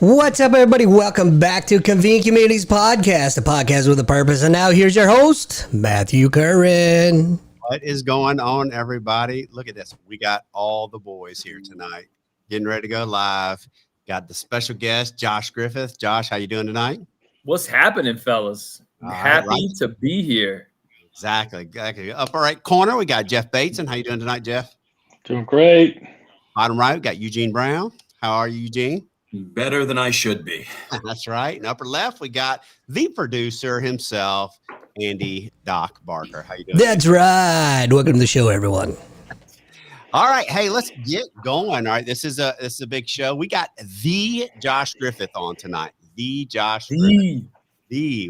What's up, everybody? Welcome back to Convene Communities Podcast, a podcast with a purpose. And now here's your host, Matthew Curran. What is going on, everybody? Look at this. We got all the boys here tonight, getting ready to go live. Got the special guest, Josh Griffith. Josh, how you doing tonight? What's happening, fellas? Happy to be here. Exactly. Upper right corner, we got Jeff Bateson. How you doing tonight, Jeff? Doing great. Bottom right, we got Eugene Brown. How are you, Eugene? Better than I should be. That's right. And upper left, we got the producer himself, Andy Doc Barker. How you doing? That's right. Welcome to the show, everyone. All right. Hey, let's get going. All right. This is a big show. We got the Josh Griffith on tonight. The Josh Griffith.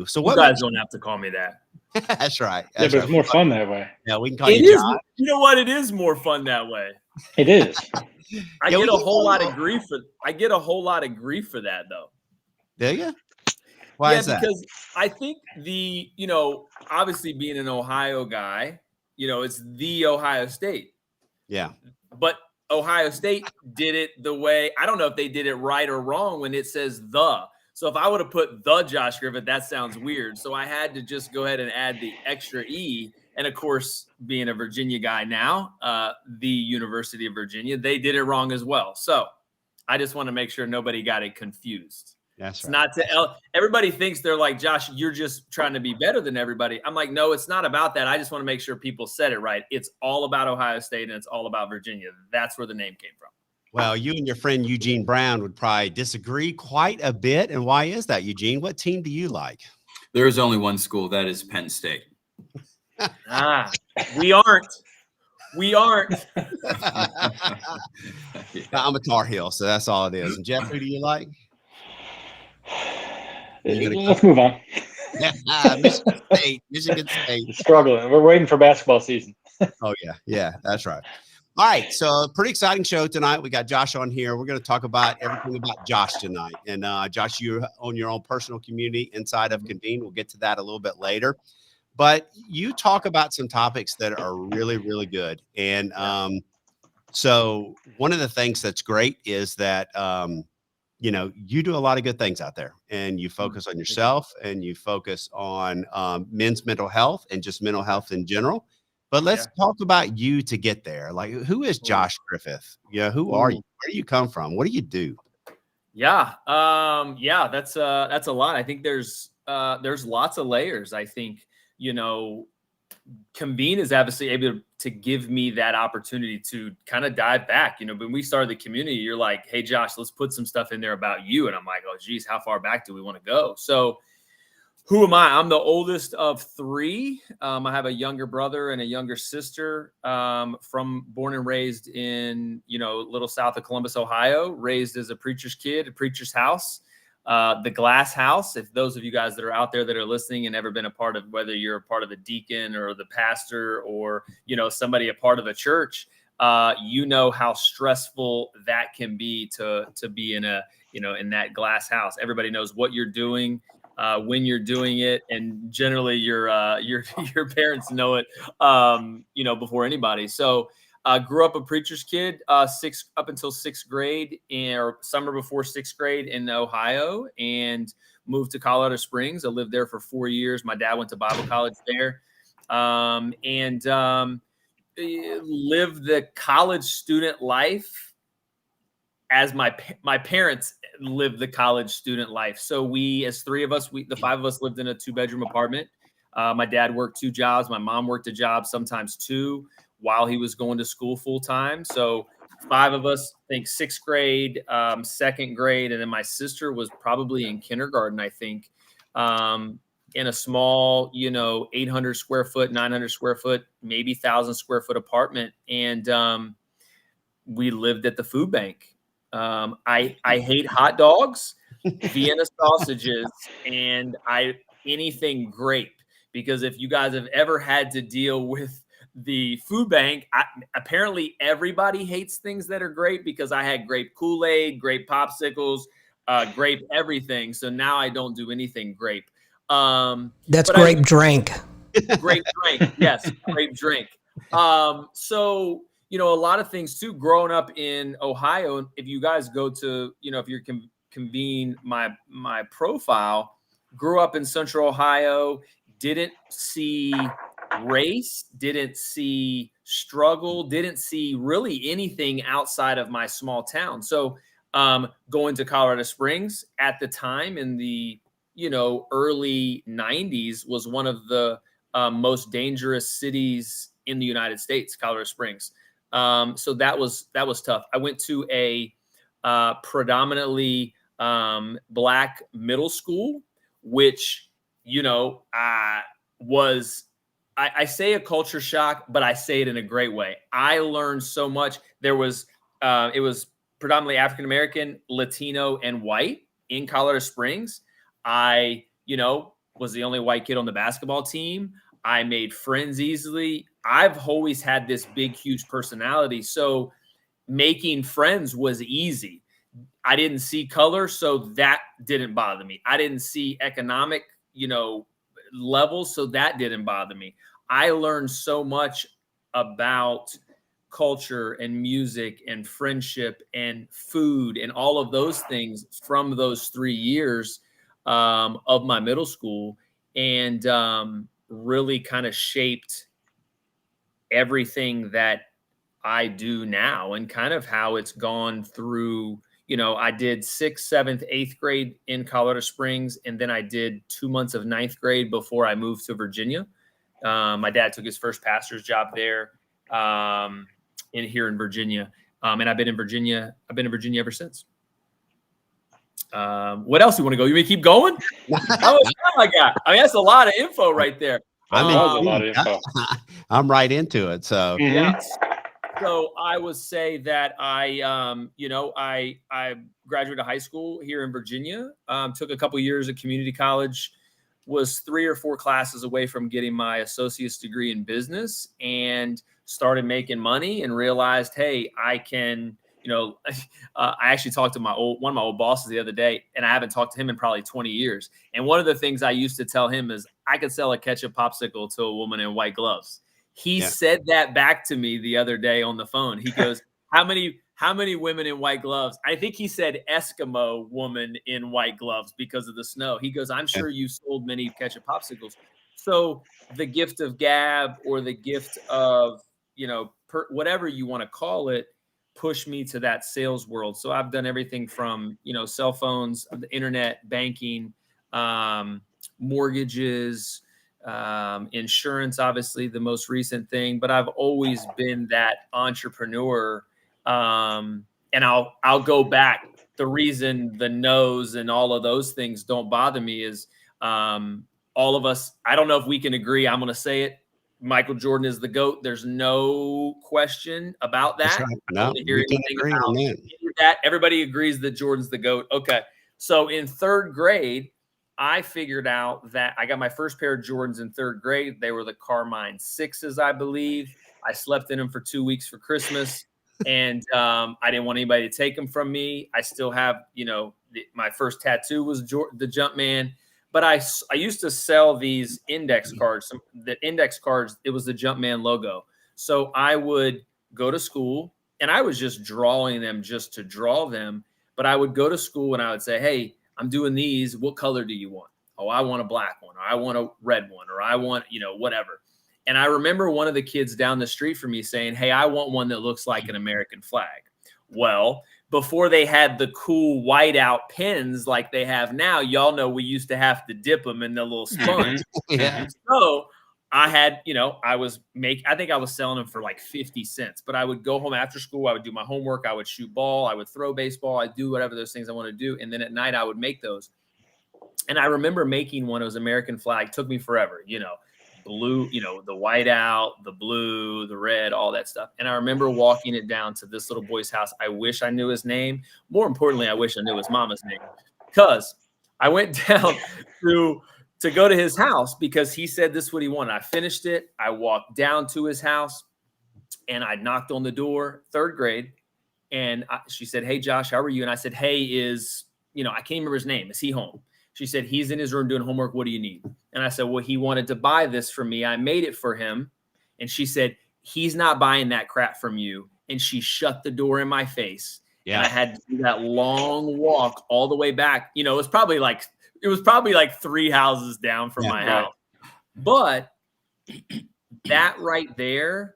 So what you guys don't have to call me that. That's right. But it's more fun that way. Yeah, we can call you Josh. You know what? It is more fun that way. It is. I get a whole lot of grief for that, though. Do you? Why is that? Because I think obviously being an Ohio guy, it's the Ohio State. Yeah. But Ohio State did it the way, I don't know if they did it right or wrong when it says the. So if I would have put the Josh Griffith, that sounds weird. So I had to just go ahead and add the extra E. And of course, being a Virginia guy now, the University of Virginia, they did it wrong as well. So I just want to make sure nobody got it confused. That's right. Not to everybody thinks they're like, Josh, you're just trying to be better than everybody. I'm like, no, it's not about that. I just want to make sure people said it right. It's all about Ohio State and it's all about Virginia. That's where the name came from. Well, you and your friend Eugene Brown would probably disagree quite a bit. And why is that, Eugene? What team do you like? There is only one school, that is Penn State. We aren't. I'm a Tar Heel, so that's all it is. And Jeff, who do you like? Let's move on. Michigan State. Struggling. We're waiting for basketball season. Oh, yeah, that's right. All right, so pretty exciting show tonight. We got Josh on here. We're going to talk about everything about Josh tonight. And Josh, you own your own personal community inside of Convene. We'll get to that a little bit later. But you talk about some topics that are really, really good. And so one of the things that's great is that, you do a lot of good things out there and you focus on yourself and you focus on men's mental health and just mental health in general. But let's talk about you to get there. Like, who is Josh Griffith? Who are you? Where do you come from? What do you do? That's a lot. I think there's lots of layers. I think, Convene is obviously able to give me that opportunity to kind of dive back. When we started the community, you're like, hey, Josh, let's put some stuff in there about you. And I'm like, oh, geez, how far back do we want to go? So who am I? I'm the oldest of three. I have a younger brother and a younger sister born and raised in, little south of Columbus, Ohio, raised as a preacher's kid, a preacher's house. The Glass House, if those of you guys that are out there that are listening and never been a part of, whether you're a part of the deacon or the pastor or, somebody a part of a church, how stressful that can be to be in in that glass house. Everybody knows what you're doing, when you're doing it. And generally your parents know it, before anybody. So grew up a preacher's kid, up until sixth grade or summer before sixth grade in Ohio, and moved to Colorado Springs. I lived there for 4 years. My dad went to Bible college there, and lived the college student life as my parents lived the college student life. So we, as the five of us, lived in a 2-bedroom apartment. My dad worked 2 jobs. My mom worked a job, sometimes 2, while he was going to school full time. So 5 of us, I think 6th grade, 2nd grade. And then my sister was probably in kindergarten, I think, in a small, 800 square foot, 900 square foot, maybe 1,000 square foot apartment. And we lived at the food bank. I hate hot dogs, Vienna sausages, and anything grape, because if you guys have ever had to deal with the food bank, apparently everybody hates things that are grape, because I had grape Kool-Aid, grape popsicles, grape everything. So now I don't do anything grape. That's grape drink. Grape drink. Yes, grape drink. So, a lot of things too, growing up in Ohio, if you guys go to, if you're Convene my profile, grew up in Central Ohio, didn't see race, didn't see struggle, didn't see really anything outside of my small town. So going to Colorado Springs at the time in the early 90s was one of the most dangerous cities in the United States, Colorado Springs. So that was tough. I went to a predominantly Black middle school, which I say a culture shock, but I say it in a great way. I learned so much. It was predominantly African American, Latino, and white in Colorado Springs. I was the only white kid on the basketball team. I made friends easily. I've always had this big, huge personality. So making friends was easy. I didn't see color, so that didn't bother me. I didn't see economic, levels, so that didn't bother me. I learned so much about culture and music and friendship and food and all of those things from those 3 years of my middle school, and really kind of shaped everything that I do now and kind of how it's gone through. I did 6th, 7th, 8th grade in Colorado Springs, and then I did 2 months of 9th grade before I moved to Virginia. My dad took his first pastor's job there here in Virginia, and I've been in Virginia ever since. What else do you want to go? You want me to keep going? How much time I got? I mean, that's a lot of info right there. I That was a lot of info. I'm right into it. So Yeah. So I would say that I graduated high school here in Virginia, took a couple years of community college, was 3 or 4 classes away from getting my associate's degree in business, and started making money and realized, hey, I can, I actually talked to one of my old bosses the other day, and I haven't talked to him in probably 20 years. And one of the things I used to tell him is I could sell a ketchup popsicle to a woman in white gloves. He said that back to me the other day on the phone. He goes, how many women in white gloves? I think he said Eskimo woman in white gloves because of the snow. He goes, I'm sure you sold many ketchup popsicles. So the gift of gab, or the gift of, whatever you want to call it, pushed me to that sales world. So I've done everything from, cell phones, the internet, banking, mortgages, insurance, obviously the most recent thing, but I've always been that entrepreneur. And I'll go back. The reason the no's and all of those things don't bother me is, all of us, I don't know if we can agree. I'm going to say it. Michael Jordan is the GOAT. There's no question about that. Right. No, we can agree on that. Everybody agrees that Jordan's the GOAT. Okay. So in 3rd grade, I figured out that I got my first pair of Jordans in 3rd grade. They were the Carmine 6s, I believe. I slept in them for 2 weeks for Christmas, and I didn't want anybody to take them from me. I still have, my first tattoo was the Jumpman, but I used to sell these index cards. The index cards, it was the Jumpman logo. So I would go to school, and I was just drawing them just to draw them. But I would go to school and I would say, hey, I'm doing these. What color do you want? Oh, I want a black one, or I want a red one, or I want, whatever. And I remember one of the kids down the street from me saying, hey, I want one that looks like an American flag. Well, before they had the cool whiteout pens like they have now, y'all know we used to have to dip them in the little sponge. Yeah. So I had, I think I was selling them for like 50 cents, but I would go home after school. I would do my homework. I would shoot ball. I would throw baseball. I'd do whatever those things I want to do. And then at night I would make those. And I remember making one. It was American flag. It took me forever, blue, the white out, the blue, the red, all that stuff. And I remember walking it down to this little boy's house. I wish I knew his name. More importantly, I wish I knew his mama's name, because I went down to go to his house because he said this is what he wanted. I finished it. I walked down to his house and I knocked on the door, 3rd grade. And she said, hey, Josh, how are you? And I said, hey, I can't remember his name. Is he home? She said, he's in his room doing homework. What do you need? And I said, well, he wanted to buy this for me. I made it for him. And she said, he's not buying that crap from you. And she shut the door in my face. Yeah. And I had to do that long walk all the way back. You know, it was probably like 3 houses down from my house. But that right there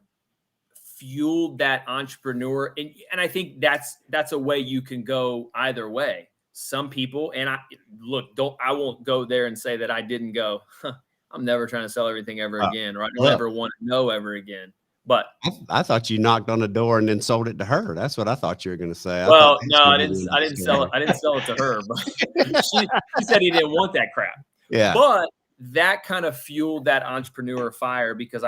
fueled that entrepreneur. And I think that's a way you can go either way. Some people, and I won't go there and say that I didn't go, I'm never trying to sell everything ever again, or I don't ever want to know ever again. But I thought you knocked on the door and then sold it to her. That's what I thought you were going to say. Well, no, I didn't sell it. I didn't sell it to her, but she said he didn't want that crap. Yeah. But that kind of fueled that entrepreneur fire because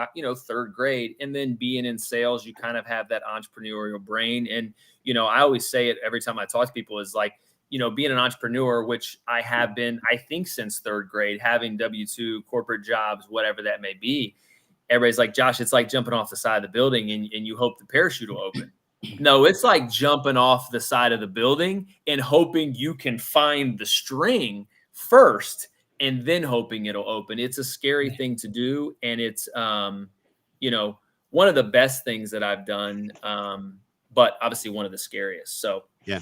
third grade, and then being in sales, you kind of have that entrepreneurial brain. And, I always say it every time I talk to people is like, being an entrepreneur, which I have been, I think since third grade, having W-2 corporate jobs, whatever that may be. Everybody's like, Josh, it's like jumping off the side of the building and you hope the parachute will open. No, it's like jumping off the side of the building and hoping you can find the string first and then hoping it'll open. It's a scary thing to do. And it's, one of the best things that I've done, but obviously one of the scariest. So, yeah.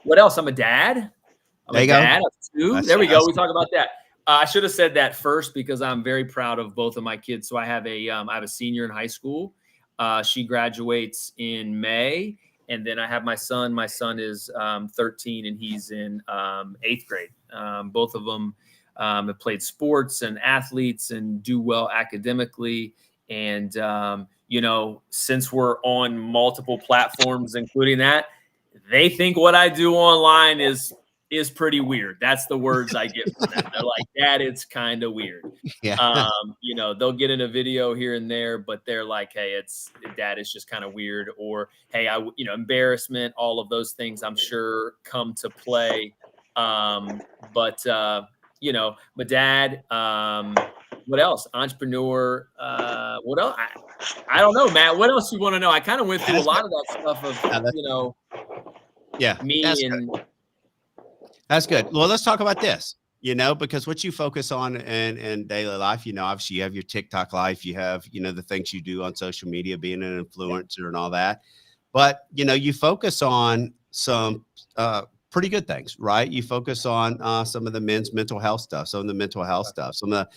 What else? I'm a dad. I'm a dad of 2. There we go. We talk about that. I should have said that first because I'm very proud of both of my kids. So I have a senior in high school. She graduates in May, and then I have my son. My son is 13 and he's in 8th grade. Both of them have played sports and athletes and do well academically. And since we're on multiple platforms, including that, they think what I do online is pretty weird. That's the words I get from them. They're like, Dad, it's kind of weird. Yeah. They'll get in a video here and there, but they're like, hey, Dad, it's just kind of weird. Or, hey, embarrassment, all of those things I'm sure come to play. But my dad, what else? Entrepreneur. What else? I don't know, Matt. What else you want to know? I kind of went through a lot of that stuff of, yeah, me and. That's good. Well, let's talk about this, because what you focus on in daily life, obviously you have your TikTok life, you have, the things you do on social media, being an influencer and all that. But, you focus on some pretty good things, right? You focus on some of the men's mental health stuff, some of the mental health stuff, and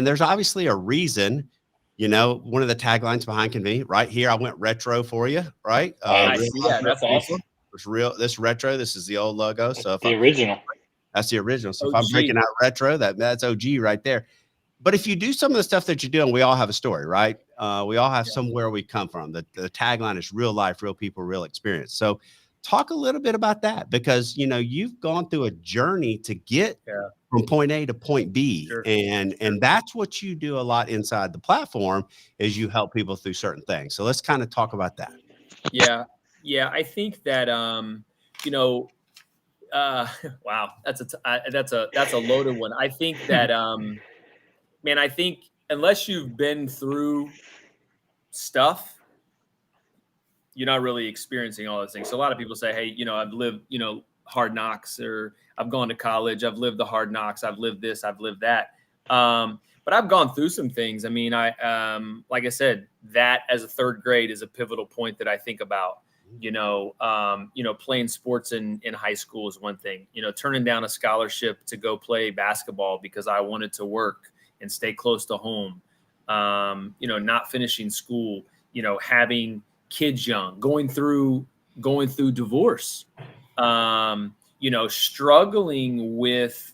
there's obviously a reason, one of the taglines behind Convene right here, I went retro for you, right? I see that. That's awesome. It's real. This retro. This is the old logo. So the original. That's the original. So OG. if I'm breaking out retro, that's OG right there. But if you do some of the stuff that you're doing, we all have a story, right? We all have somewhere we come from. The tagline is real life, real people, real experience. So talk a little bit about that because you've gone through a journey to get from point A to point B, and that's what you do a lot inside the platform is you help people through certain things. So let's kind of talk about that. Yeah, I think that wow, that's a loaded one. I think that I think unless you've been through stuff, you're not really experiencing all those things. So a lot of people say, hey, I've lived, hard knocks, or I've gone to college, I've lived the hard knocks, I've lived this, I've lived that. But I've gone through some things. I mean, like I said, that as a third grade is a pivotal point that I think about. Playing sports in high school is one thing, turning down a scholarship to go play basketball because I wanted to work and stay close to home. Not finishing school, having kids young, going through divorce, struggling with,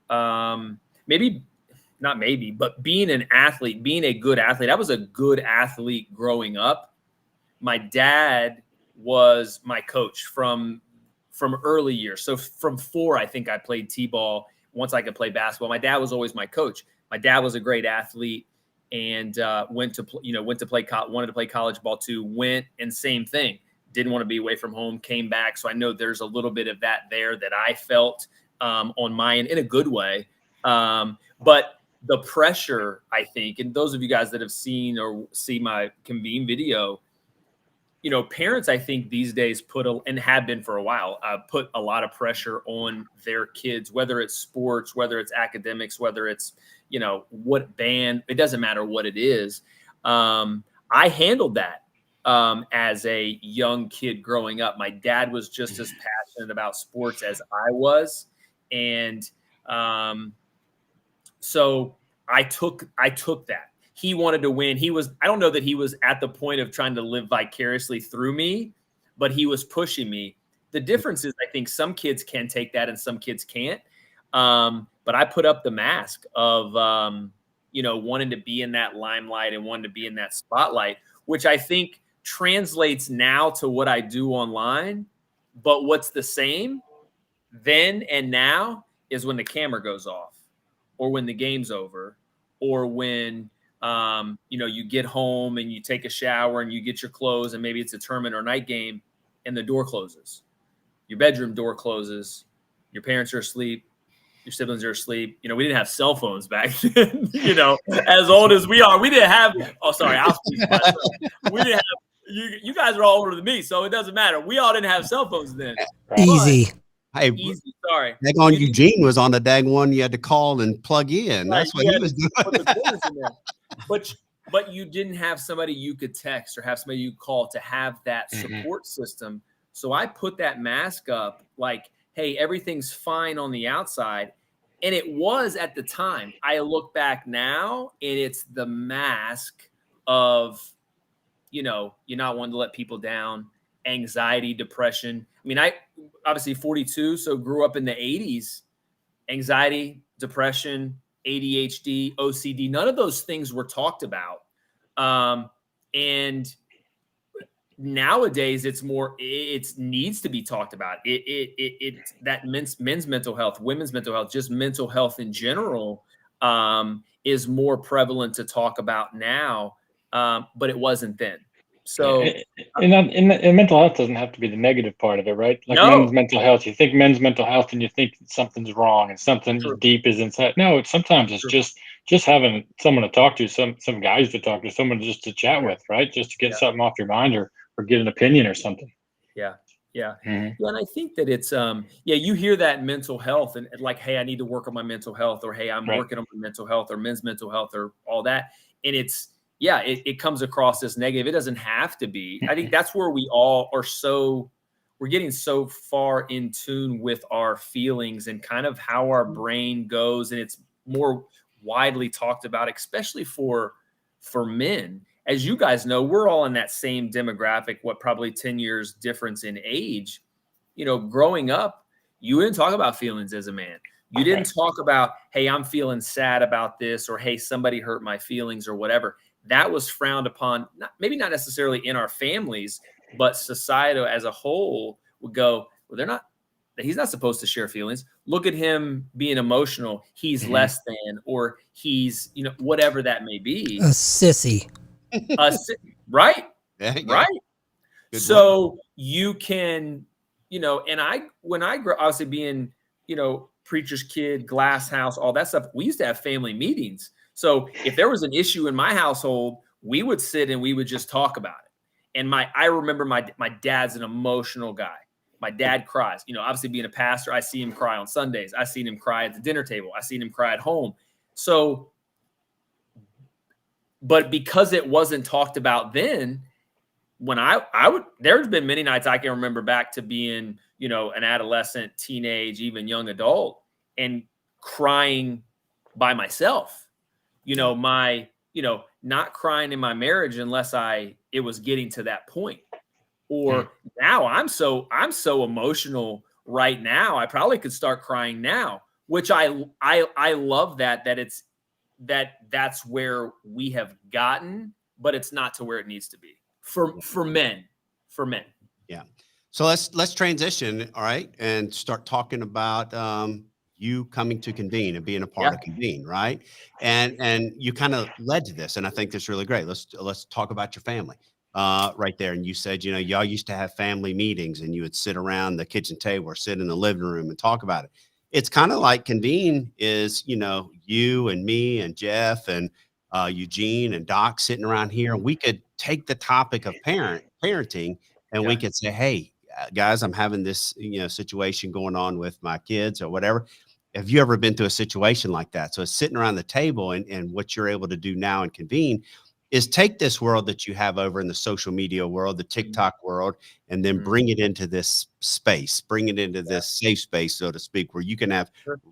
but being an athlete, being a good athlete. I was a good athlete growing up. My dad was my coach from early years. So from 4, I think I played t-ball. Once I could play basketball, my dad was always my coach. My dad was a great athlete and wanted to play college ball too. Went and same thing. Didn't want to be away from home. Came back. So I know there's a little bit of that there that I felt on my end in a good way. But the pressure, I think, and those of you guys that have seen or see my Convene video, parents, I think these days and have been for a while, put a lot of pressure on their kids, whether it's sports, whether it's academics, whether it's, what band, it doesn't matter what it is. I handled that. as a young kid growing up. My dad was just as passionate about sports as I was. And so I took that. He wanted to win. I don't know that he was at the point of trying to live vicariously through me, but he was pushing me. The difference is I think some kids can take that and some kids can't. But I put up the mask of, wanting to be in that limelight and wanting to be in that spotlight, which I think translates now to what I do online. But what's the same then and now is when the camera goes off, or when the game's over, or when you get home and you take a shower and you get your clothes and maybe it's a tournament or night game and the door closes. Your bedroom door closes. Your parents are asleep. Your siblings are asleep. We didn't have cell phones back then, as old as we are. We didn't have, I'll speak for myself. We didn't have, you guys are all older than me, so it doesn't matter. We all didn't have cell phones then. Easy. Hey, easy. Sorry. on Eugene was on the dang one you had to call and plug in. Right, that's what he was doing. Put the quarters in there. But you didn't have somebody you could text or have somebody you call to have that support system. So I put that mask up like, hey, everything's fine on the outside. And it was at the time. I look back now and it's the mask of, you're not wanting to let people down, anxiety, depression. I mean, I obviously 42, so grew up in the 80s, anxiety, depression, ADHD, OCD, none of those things were talked about. And nowadays it needs to be talked about. That men's mental health, women's mental health, just mental health in general, is more prevalent to talk about now. But it wasn't then. So, and mental health doesn't have to be the negative part of it, right? Like men's mental health, you think men's mental health and you think something's wrong and something deep is inside. No, sometimes it's just having someone to talk to, some guys to talk to, someone just to chat with, right? Just to get something off your mind or get an opinion or something. Yeah. And I think that it's, you hear that mental health and like, hey, I need to work on my mental health, or hey, I'm working on my mental health, or men's mental health, or all that. And it's, it comes across as negative. It doesn't have to be. I think that's where we all are we're getting so far in tune with our feelings and kind of how our brain goes. And it's more widely talked about, especially for men. As you guys know, we're all in that same demographic, probably 10 years difference in age. Growing up, you didn't talk about feelings as a man. You didn't talk about, hey, I'm feeling sad about this, or hey, somebody hurt my feelings, or whatever. That was frowned upon, maybe not necessarily in our families, but society as a whole would go, well, he's not supposed to share feelings. Look at him being emotional. He's less than, or he's, whatever that may be. A sissy. Right? Yeah, right. Good so one. You can, and when I grew, obviously being, preacher's kid, glass house, all that stuff, we used to have family meetings. So if there was an issue in my household, we would sit and we would just talk about it. And I remember my dad's an emotional guy. My dad cries. Obviously being a pastor, I see him cry on Sundays. I seen him cry at the dinner table. I seen him cry at home. So, but because it wasn't talked about then, when there's been many nights I can remember back to being, an adolescent, teenage, even young adult, and crying by myself. Not crying in my marriage unless it was getting to that point. Or now I'm so emotional right now. I probably could start crying now, which I love that's where we have gotten, but it's not to where it needs to be for men. Yeah. So let's transition. All right. And start talking about, you coming to Convene and being a part of Convene, right? And you kind of led to this, and I think that's really great. Let's talk about your family right there. And you said, y'all used to have family meetings, and you would sit around the kitchen table or sit in the living room and talk about it. It's kind of like Convene is, you and me and Jeff and Eugene and Doc sitting around here, and we could take the topic of parenting, and we could say, hey, guys, I'm having this, situation going on with my kids or whatever. Have you ever been through a situation like that? So it's sitting around the table, and what you're able to do now and Convene is take this world that you have over in the social media world, the TikTok world, and then bring it into this space, bring it into this safe space, so to speak, where you can have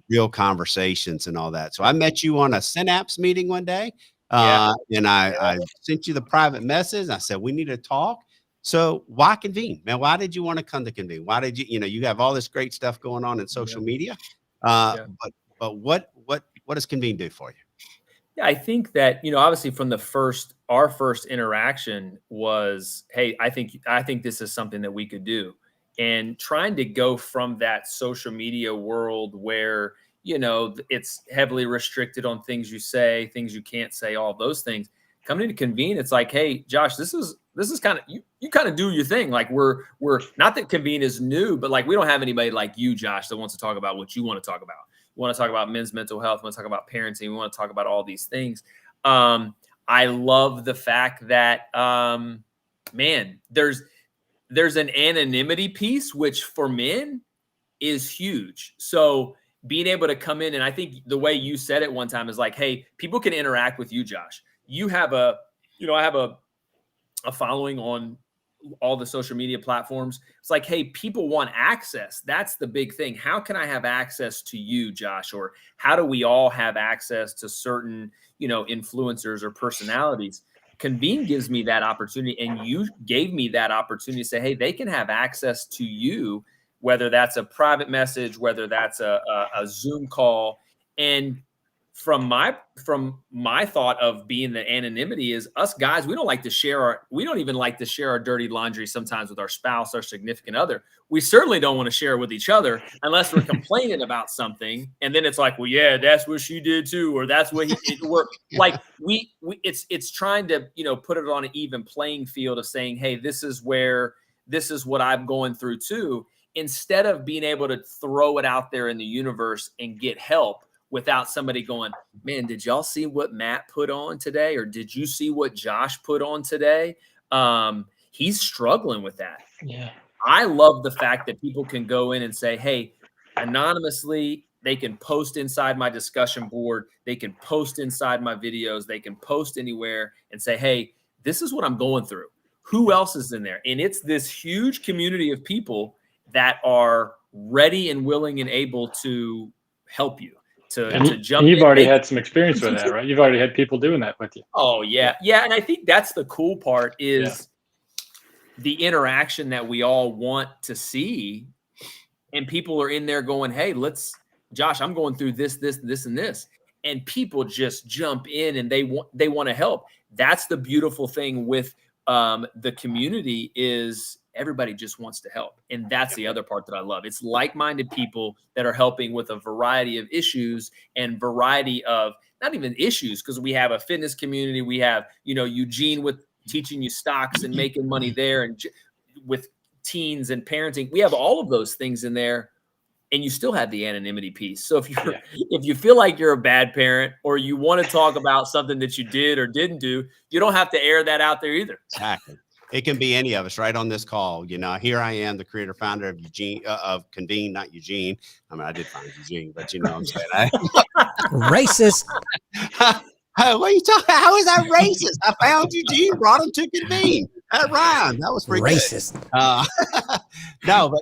real conversations and all that. So I met you on a Synapse meeting one day, and I sent you the private message. I said, we need to talk. So why Convene, man? Why did you want to come to Convene? Why did you, you have all this great stuff going on in social media, but what does Convene do for you? Yeah, I think that, obviously from our first interaction was, hey, I think this is something that we could do. And trying to go from that social media world where, it's heavily restricted on things you say, things you can't say, all those things. Coming to Convene, it's like, hey, Josh, this is kind of, you kind of do your thing. Like we're not that Convene is new, but like we don't have anybody like you, Josh, that wants to talk about what you want to talk about. We want to talk about men's mental health. We want to talk about parenting. We want to talk about all these things. I love the fact that, man, there's an anonymity piece, which for men is huge. So being able to come in, and I think the way you said it one time is like, hey, people can interact with you, Josh. You have I have a following on all the social media platforms. It's like, hey, people want access. That's the big thing. How can I have access to you, Josh? Or how do we all have access to certain, influencers or personalities? Convene gives me that opportunity, and you gave me that opportunity to say, hey, they can have access to you, whether that's a private message, whether that's a Zoom call. And from my thought of being the anonymity is us guys, we don't even like to share our dirty laundry sometimes with our spouse, our significant other. We certainly don't want to share with each other unless we're complaining about something. And then it's like, well, yeah, that's what she did too. Or that's what it's trying to, put it on an even playing field of saying, hey, this is what I'm going through too. Instead of being able to throw it out there in the universe and get help, without somebody going, man, did y'all see what Matt put on today? Or did you see what Josh put on today? He's struggling with that. Yeah. I love the fact that people can go in and say, hey, anonymously, they can post inside my discussion board. They can post inside my videos. They can post anywhere and say, hey, this is what I'm going through. Who else is in there? And it's this huge community of people that are ready and willing and able to help you. To jump you've in, already had some experience with that, right? You've already had people doing that with you. Oh, yeah. Yeah. And I think that's the cool part is the interaction that we all want to see. And people are in there going, hey, Josh, I'm going through this, and this. And people just jump in and they want to help. That's the beautiful thing with the community is everybody just wants to help. And that's the other part that I love. It's like-minded people that are helping with a variety of issues and variety of not even issues, because we have a fitness community. We have, Eugene with teaching you stocks and making money there, and with teens and parenting. We have all of those things in there. And you still have the anonymity piece. So if you feel like you're a bad parent or you want to talk about something that you did or didn't do, you don't have to air that out there either. Exactly. It can be any of us right on this call. Here I am, the creator, founder of Convene, not Eugene. I mean, I did find Eugene, but you know what I'm saying. Racist. What are you talking? How is that racist? I found Eugene, brought him to Convene. That rhymed. That was pretty racist. No, but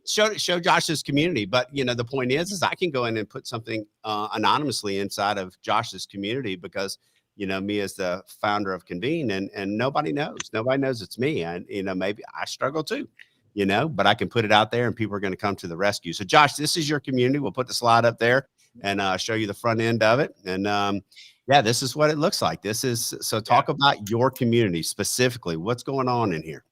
show Josh's community. But the point is I can go in and put something anonymously inside of Josh's community because me as the founder of Convene, and nobody knows it's me. And maybe I struggle too, but I can put it out there and people are going to come to the rescue. So Josh, this is your community. We'll put the slide up there and show you the front end of it. And this is what it looks like. Talk about your community specifically. What's going on in here?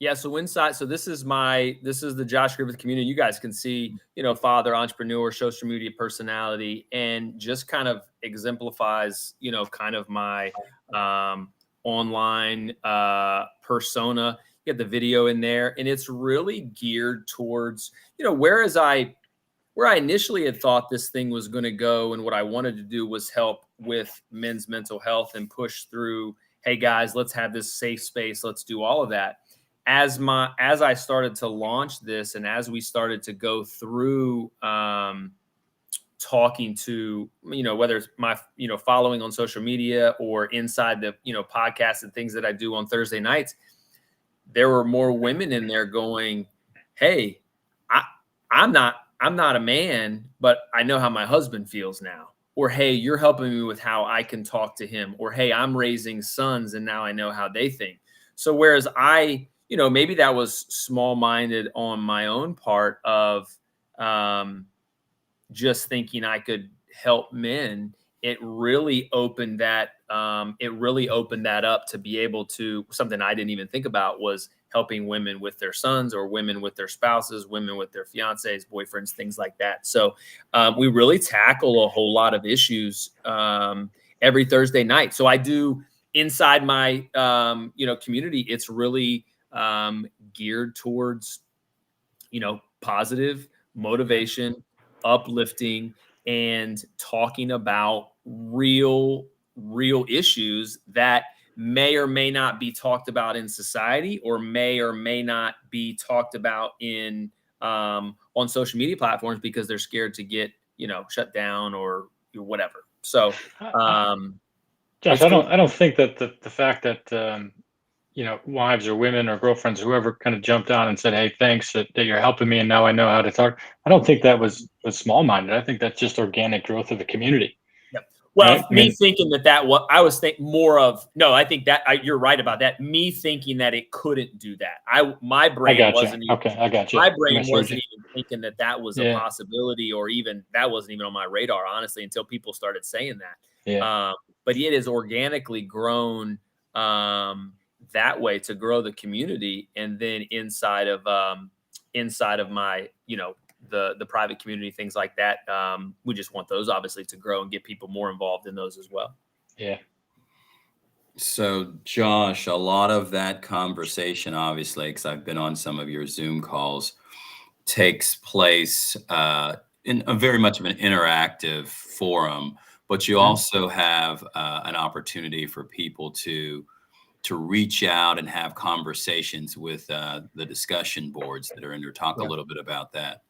Yeah. So inside, this is the Josh Griffith community. You guys can see, father, entrepreneur, social media personality, and just kind of exemplifies, kind of my online persona. You get the video in there, and it's really geared towards, where I initially had thought this thing was going to go, and what I wanted to do was help with men's mental health and push through, hey guys, let's have this safe space. Let's do all of that. As I started to launch this, and as we started to go through talking to, whether it's my, following on social media or inside the, podcasts and things that I do on Thursday nights, there were more women in there going, hey, I'm not a man, but I know how my husband feels now. Or, hey, you're helping me with how I can talk to him. Or, hey, I'm raising sons and now I know how they think. So whereas I, maybe that was small-minded on my own part of just thinking I could help men, it really opened that up to be able to, something I didn't even think about was helping women with their sons or women with their spouses, women with their fiancés, boyfriends, things like that. So we really tackle a whole lot of issues every Thursday night. So I do inside my, community, it's really geared towards, positive motivation, uplifting, and talking about real issues that may or may not be talked about in society, or may not be talked about in on social media platforms because they're scared to get shut down or whatever. So Josh, I don't think that the fact that wives or women or girlfriends, whoever kind of jumped on and said, hey, thanks that you're helping me and now I know how to talk, I don't think that was small-minded. I think that's just organic growth of the community. Well, right? me thinking that what I was thinking more of, no, I think that you're right about that. Me thinking that it couldn't do that. My brain wasn't even, okay, I got you. My brain wasn't even thinking that was a possibility, or even that wasn't even on my radar, honestly, until people started saying that. Yeah. But it has organically grown that way to grow the community, and then inside of my, the private community, things like that. We just want those obviously to grow and get people more involved in those as well. Yeah. So Josh, a lot of that conversation, obviously, because I've been on some of your Zoom calls, takes place in a very much of an interactive forum, but you also have an opportunity for people to reach out and have conversations with the discussion boards that are in there. Talk a little bit about that.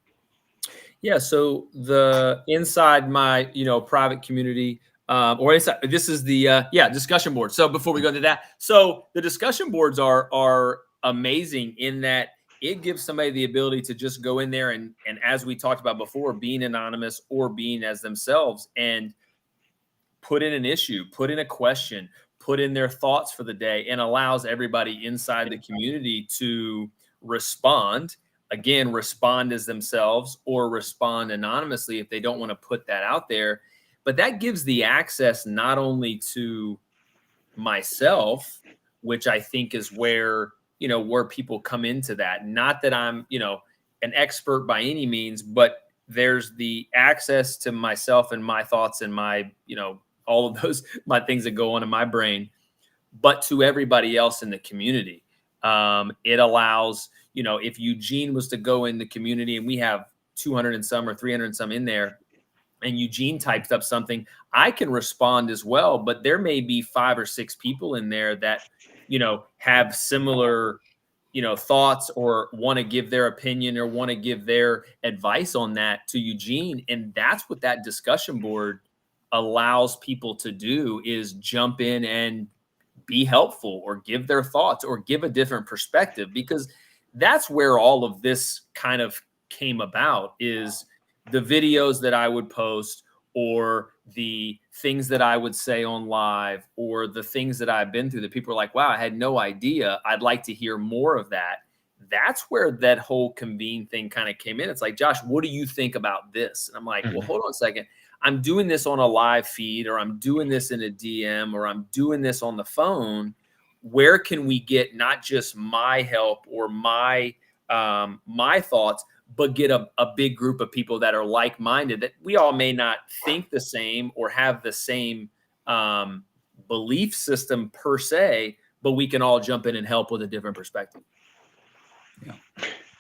Yeah. So the inside my, private community, or inside, this is the, discussion board. So before we go into that, so the discussion boards are amazing in that it gives somebody the ability to just go in there and as we talked about before, being anonymous or being as themselves, and put in an issue, put in a question, put in their thoughts for the day, and allows everybody inside the community to respond. Again, respond as themselves or respond anonymously if they don't want to put that out there. But that gives the access not only to myself, which I think is where people come into that. Not that I'm, an expert by any means, but there's the access to myself and my thoughts and my, all of those, my things that go on in my brain, but to everybody else in the community. It allows, if Eugene was to go in the community and we have 200 and some or 300 and some in there, and Eugene types up something, I can respond as well. But there may be 5 or 6 people in there that, have similar, thoughts or want to give their opinion or want to give their advice on that to Eugene. And that's what that discussion board allows people to do, is jump in and be helpful or give their thoughts or give a different perspective, because that's where all of this kind of came about, is the videos that I would post or the things that I would say on live or the things that I've been through that people are like, wow, I had no idea. I'd like to hear more of that. That's where that whole Convene thing kind of came in. It's like, Josh, what do you think about this? And I'm like, well, hold on a second. I'm doing this on a live feed, or I'm doing this in a DM, or I'm doing this on the phone. Where can we get not just my help or my thoughts, but get a big group of people that are like-minded, that we all may not think the same or have the same belief system per se, but we can all jump in and help with a different perspective.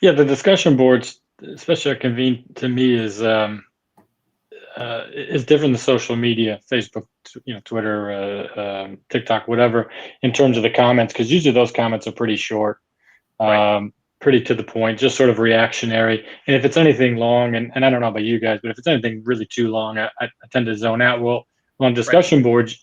Yeah, the discussion boards, especially at Convene, to me is different than social media, Facebook, Twitter, TikTok, whatever, in terms of the comments, because usually those comments are pretty short, pretty to the point, just sort of reactionary. And if it's anything long, and I don't know about you guys, but if it's anything really too long, I tend to zone out. Well, on discussion boards,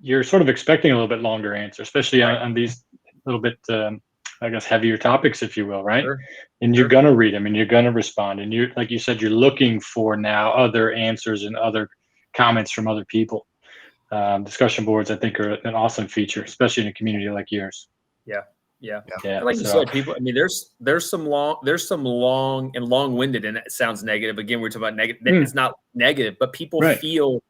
you're sort of expecting a little bit longer answer, especially on these little bit, I guess, heavier topics, if you will, right? Sure. And you're going to read them and you're going to respond. And you're, like you said, you're looking for now other answers and other comments from other people. Discussion boards, I think, are an awesome feature, especially in a community like yours. Yeah. Yeah. Like you said, people, I mean, there's some long and long-winded, and it sounds negative. Again, we're talking about negative. It's not negative, but people feel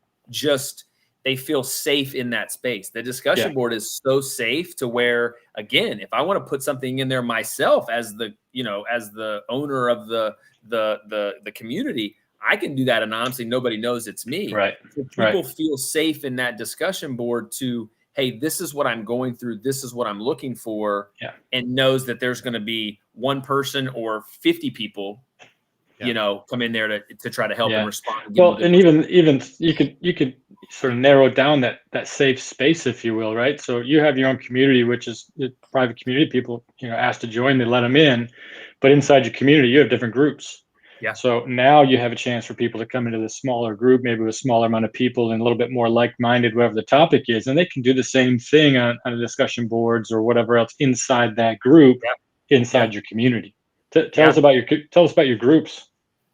they feel safe in that space. The discussion board is so safe to where, again, if I want to put something in there myself as the owner of the community, I can do that anonymously. Nobody knows it's me. Right. So people feel safe in that discussion board to, hey, this is what I'm going through. This is what I'm looking for. Yeah. And knows that there's going to be one person or 50 people, come in there to try to help them respond. Well, and even you could sort of narrow down that safe space, if you will, right? So you have your own community, which is private community. People, asked to join, they let them in, but inside your community, you have different groups. Yeah. So now you have a chance for people to come into the smaller group, maybe with a smaller amount of people and a little bit more like-minded, whatever the topic is, and they can do the same thing on the discussion boards or whatever else inside that group, inside your community. Tell us about your groups.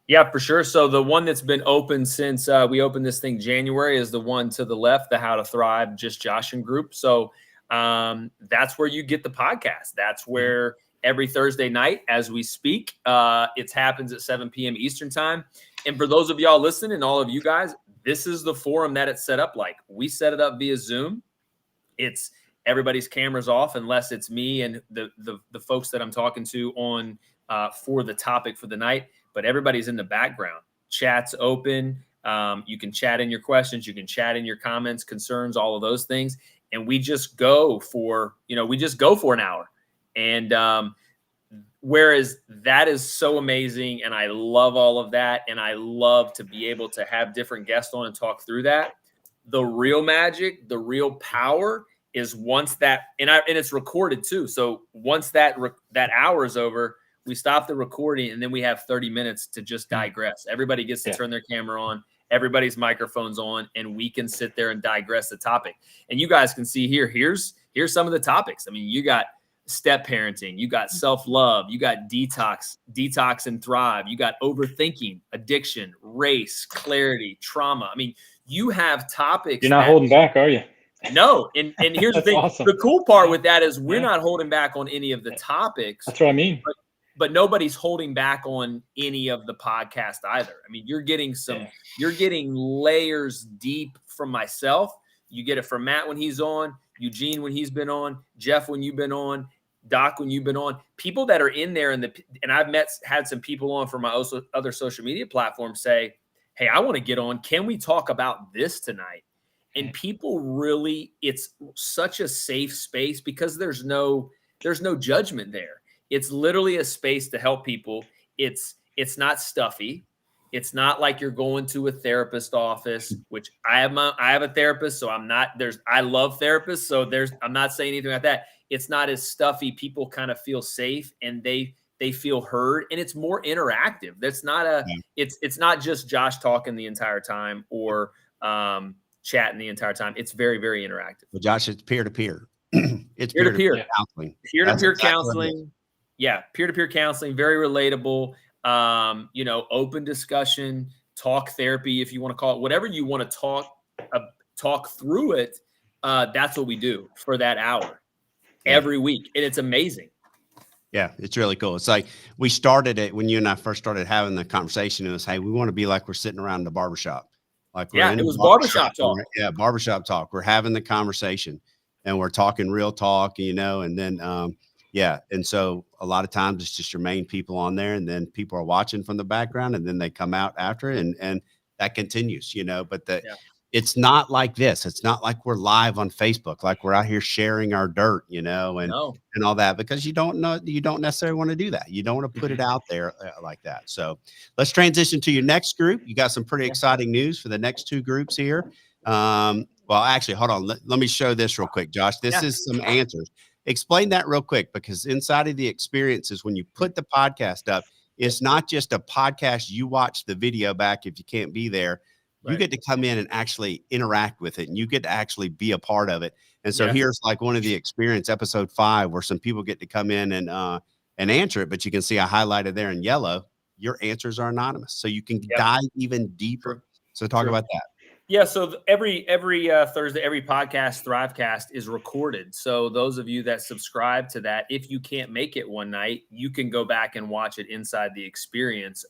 Yeah, for sure. So the one that's been open since we opened this thing January is the one to the left, the How to Thrive, Just Joshin group. So that's where you get the podcast. That's where every Thursday night as we speak, it happens at 7 p.m. Eastern time. And for those of y'all listening and all of you guys, this is the forum that it's set up like. We set it up via Zoom. It's everybody's cameras off unless it's me and the folks that I'm talking to on for the topic for the night. But everybody's in the background. Chat's open. You can chat in your questions. You can chat in your comments, concerns, all of those things. And we just go for an hour. And whereas that is so amazing, and I love all of that, and I love to be able to have different guests on and talk through that. The real magic, the real power is once that, and it's recorded too. So once that hour is over, we stop the recording, and then we have 30 minutes to just digress. Everybody gets to turn their camera on, everybody's microphone's on, and we can sit there and digress the topic. And you guys can see here's some of the topics. I mean, you got step parenting, you got self-love, you got detox and thrive, you got overthinking, addiction, race, clarity, trauma. I mean, you have topics. You're not holding back, are you? No. And here's the thing. Awesome. The cool part with that is we're not holding back on any of the topics. That's what I mean. But nobody's holding back on any of the podcast either. I mean, you're getting you're getting layers deep from myself. You get it from Matt when he's on, Eugene when he's been on, Jeff when you've been on, Doc when you've been on. People that are in there and I've had some people on from my other social media platforms say, hey, I want to get on. Can we talk about this tonight? And people really, it's such a safe space because there's no judgment there. It's literally a space to help people. It's not stuffy. It's not like you're going to a therapist office, which I have a therapist, so I love therapists, so I'm not saying anything like that. It's not as stuffy. People kind of feel safe and they feel heard, and it's more interactive. That's not it's not just Josh talking the entire time or chatting the entire time. It's very, very interactive. Well, Josh, it's peer-to-peer. It's peer-to-peer counseling. Peer-to-peer counseling. Yeah, peer-to-peer counseling, very relatable. Open discussion, talk therapy, if you want to call it, whatever you want to talk through it. That's what we do for that hour every week, and it's amazing. Yeah, it's really cool. It's like we started it when you and I first started having the conversation. It was, hey, we want to be like we're sitting around the barbershop. Like it was barbershop talk. Yeah, barbershop talk. We're having the conversation, and we're talking real talk, and then and so a lot of times it's just your main people on there, and then people are watching from the background, and then they come out after, and that continues, but it's not like this. It's not like we're live on Facebook, like we're out here sharing our dirt, and all that, because you don't necessarily want to do that. You don't want to put it out there like that. So let's transition to your next group. You got some pretty exciting news for the next two groups here. Well, actually, hold on. Let me show this real quick, Josh. This is some answers. Explain that real quick, because inside of the experiences, when you put the podcast up, it's not just a podcast. You watch the video back if you can't be there. You get to come in and actually interact with it, and you get to actually be a part of it. And so here's like one of the experience, episode 5, where some people get to come in and answer it, but you can see I highlighted there in yellow, your answers are anonymous. So you can dive even deeper. So talk about that. Yeah, so every Thursday, every podcast, Thrivecast, is recorded. So those of you that subscribe to that, if you can't make it one night, you can go back and watch it inside the experience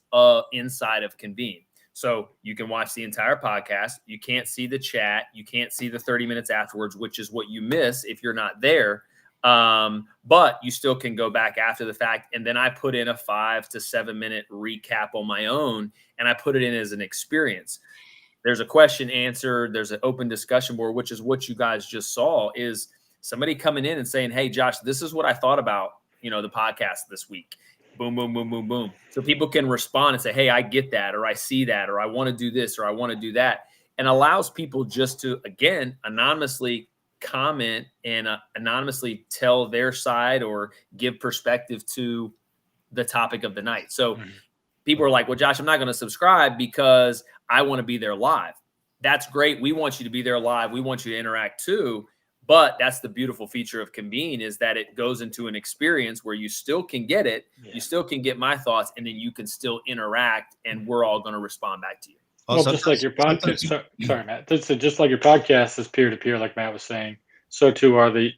inside of Convene. So you can watch the entire podcast. You can't see the chat. You can't see the 30 minutes afterwards, which is what you miss if you're not there. But you still can go back after the fact. And then I put in a 5 to 7 minute recap on my own, and I put it in as an experience. There's a question answered. There's an open discussion board, which is what you guys just saw, is somebody coming in and saying, hey, Josh, this is what I thought about, the podcast this week. Boom, boom, boom, boom, boom. So people can respond and say, hey, I get that, or I see that, or I want to do this, or I want to do that, and allows people just to, again, anonymously comment and anonymously tell their side or give perspective to the topic of the night. So people are like, well, Josh, I'm not going to subscribe because I want to be there live. That's great. We want you to be there live. We want you to interact too. But that's the beautiful feature of Convene, is that it goes into an experience where you still can get it. Yeah. You still can get my thoughts, and then you can still interact, and we're all going to respond back to you. Well, just like your podcast, sorry, Matt. Just like your podcast is peer-to-peer, like Matt was saying, so too are the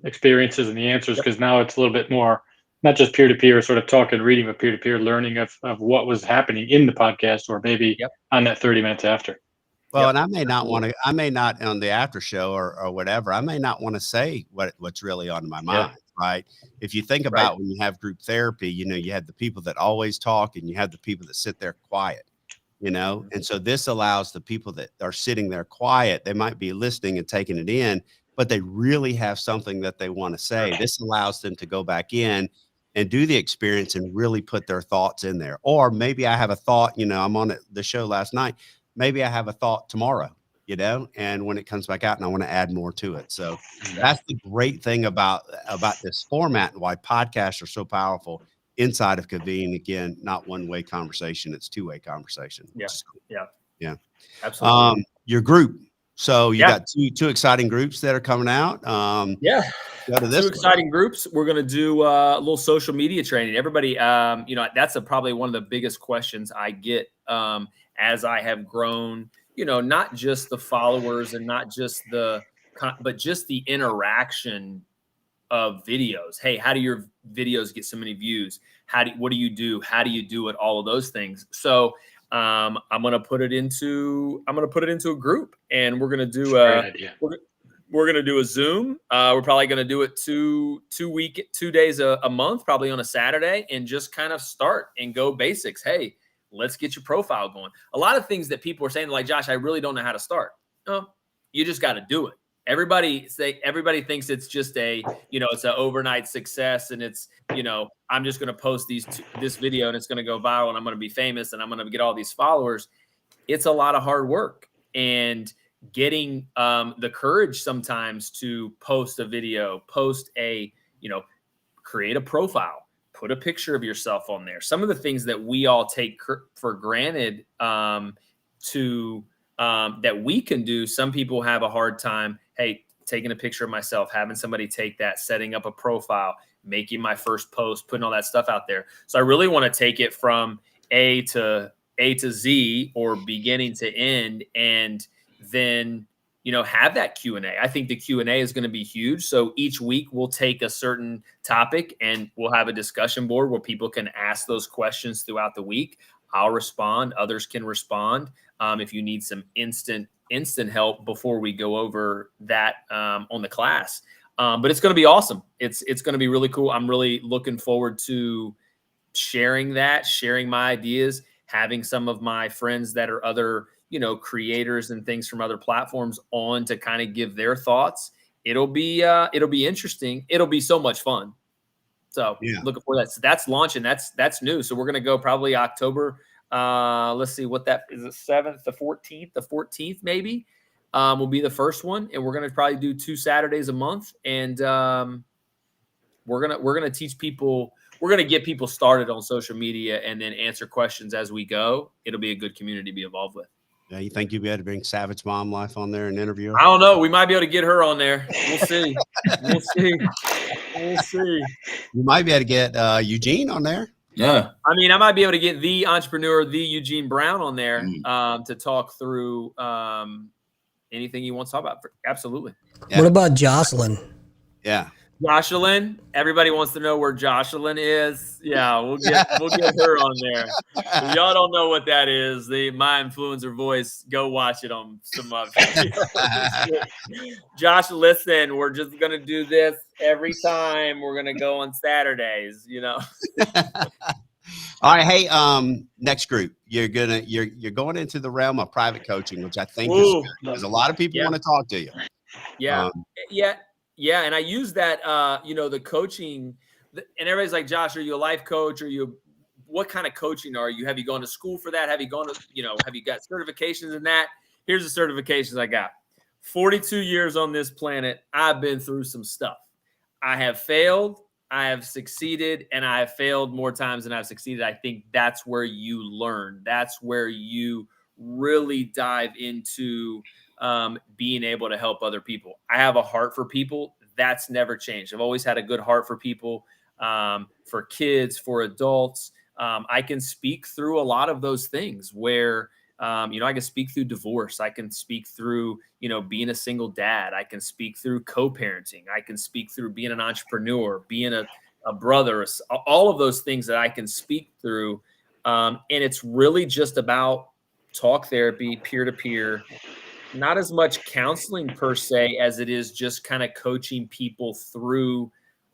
experiences and the answers, because now it's a little bit more, not just peer-to-peer sort of talk and reading, but peer-to-peer learning of what was happening in the podcast, or maybe on that 30 minutes after. Well, and I may not on the after show or whatever, I may not want to say what's really on my mind, right? If you think about when you have group therapy, you have the people that always talk, and you have the people that sit there quiet, and so this allows the people that are sitting there quiet, they might be listening and taking it in, but they really have something that they want to say. This allows them to go back in and do the experience and really put their thoughts in there. Or maybe I have a thought, I'm on the show last night. Maybe I have a thought tomorrow, and when it comes back out, and I want to add more to it. So that's the great thing about this format, and why podcasts are so powerful inside of Convene. Again, not one-way conversation. It's two-way conversation. Yeah. Cool. Yeah. Absolutely. Your group. So you got two exciting groups that are coming out. Go to this two exciting groups. We're going to do a little social media training. Everybody, that's probably one of the biggest questions I get as I have grown, not just the followers and not just but just the interaction of videos. Hey, how do your videos get so many views? What do you do? How do you do it? All of those things. So I'm going to put it into a group, and we're going to do we're going to do a Zoom. We're probably going to do it 2 days a month, probably on a Saturday, and just kind of start and go basics. Hey, let's get your profile going. A lot of things that people are saying, like, Josh, I really don't know how to start. No, you just got to do it. Everybody thinks it's just it's an overnight success, and it's, I'm just going to post this video and it's going to go viral and I'm going to be famous and I'm going to get all these followers. It's a lot of hard work, and getting the courage sometimes to post a video, create a profile, put a picture of yourself on there. Some of the things that we all take for granted that we can do, some people have a hard time. Hey, taking a picture of myself, having somebody take that, setting up a profile, making my first post, putting all that stuff out there. So I really want to take it from A to Z, or beginning to end, and then have that Q&A. I think the Q&A is going to be huge. So each week we'll take a certain topic and we'll have a discussion board where people can ask those questions throughout the week. I'll respond. Others can respond. If you need some instant help before we go over that on the class. But it's going to be awesome. It's going to be really cool. I'm really looking forward to sharing my ideas, having some of my friends that are other creators and things from other platforms on to kind of give their thoughts. It'll be interesting. It'll be so much fun. So looking for that. So that's launching. That's new. So we're going to go probably October. Let's see what that is. The 7th, the 14th maybe. will be the first one, and we're going to probably do 2 Saturdays a month, and we're gonna teach people. We're going to get people started on social media and then answer questions as we go. It'll be a good community to be involved with. Yeah, you think you'd be able to bring Savage Mom Life on there and interview her? I don't know. We might be able to get her on there. We'll see. We'll see. We'll see. You might be able to get Eugene on there. Yeah. I mean, I might be able to get the entrepreneur, the Eugene Brown on there to talk through anything he wants to talk about. Absolutely. Yeah. What about Jocelyn? Yeah. Jocelyn, everybody wants to know where Jocelyn is. Yeah, we'll get her on there. If y'all don't know what that is, my influencer voice, go watch it on some of it. Josh, listen, we're just gonna do this every time. We're gonna go on Saturdays, All right, hey, next group, you're going into the realm of private coaching, which I think is good, because a lot of people want to talk to you. Yeah, yeah, and I use that, the coaching, and everybody's like, Josh, are you a life coach? What kind of coaching are you? Have you gone to school for that? Have you gone to, have you got certifications in that? Here's the certifications I got. 42 years on this planet, I've been through some stuff. I have failed, I have succeeded, and I have failed more times than I've succeeded. I think that's where you learn. That's where you really dive into being able to help other people. I have a heart for people. That's never changed. I've always had a good heart for people, for kids, for adults. I can speak through a lot of those things where, I can speak through divorce. I can speak through, being a single dad. I can speak through co-parenting. I can speak through being an entrepreneur, being a brother, all of those things that I can speak through. And it's really just about talk therapy, peer-to-peer, not as much counseling per se as it is just kind of coaching people through